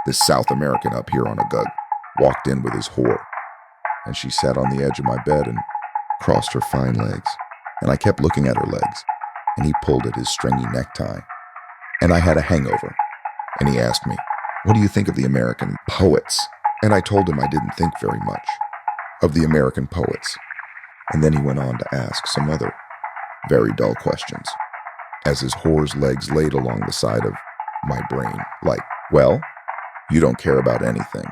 This South American up here on a gug walked in with his whore, and she sat on the edge of my bed and crossed her fine legs. And I kept looking at her legs, and he pulled at his stringy necktie. And I had a hangover, and he asked me, "What do you think of the American poets?" And I told him I didn't think very much of the American poets. And then he went on to ask some other very dull questions, as his whore's legs laid along the side of my brain, like, "Well, you don't care about anything.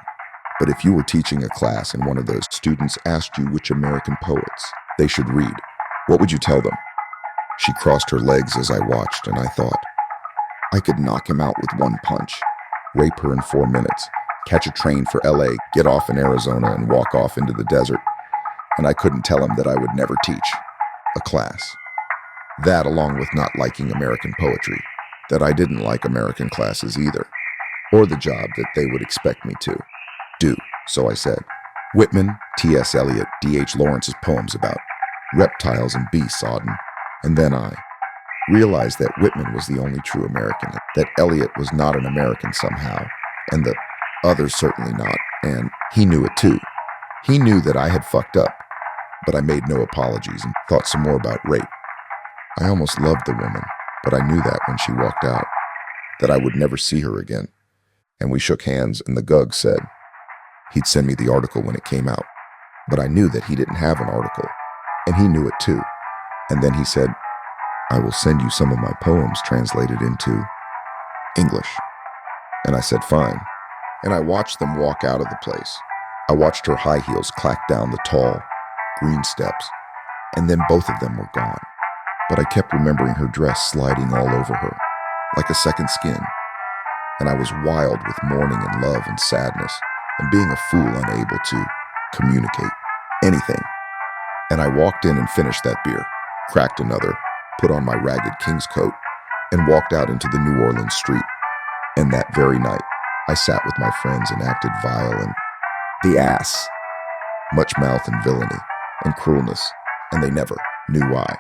But if you were teaching a class and one of those students asked you which American poets they should read, what would you tell them?" She crossed her legs as I watched, and I thought, I could knock him out with one punch, rape her in 4 minutes, catch a train for LA, get off in Arizona, and walk off into the desert. And I couldn't tell him that I would never teach a class. That, along with not liking American poetry, that I didn't like American classes either, or the job that they would expect me to do. So I said, Whitman, T.S. Eliot, D.H. Lawrence's poems about reptiles and beasts, Auden. And then I realized that Whitman was the only true American, that Eliot was not an American somehow, and the others certainly not, and he knew it too. He knew that I had fucked up, but I made no apologies and thought some more about rape. I almost loved the woman, but I knew that when she walked out, that I would never see her again. And we shook hands, and the Gug said he'd send me the article when it came out, but I knew that he didn't have an article, and he knew it too. And then he said, "I will send you some of my poems translated into English." And I said, "Fine." And I watched them walk out of the place. I watched her high heels clack down the tall, green steps, and then both of them were gone. But I kept remembering her dress sliding all over her, like a second skin. And I was wild with mourning and love and sadness, and being a fool unable to communicate anything. And I walked in and finished that beer, cracked another, put on my ragged king's coat, and walked out into the New Orleans street. And that very night, I sat with my friends and acted vile and the ass, much mouth and villainy and cruelness, and they never knew why.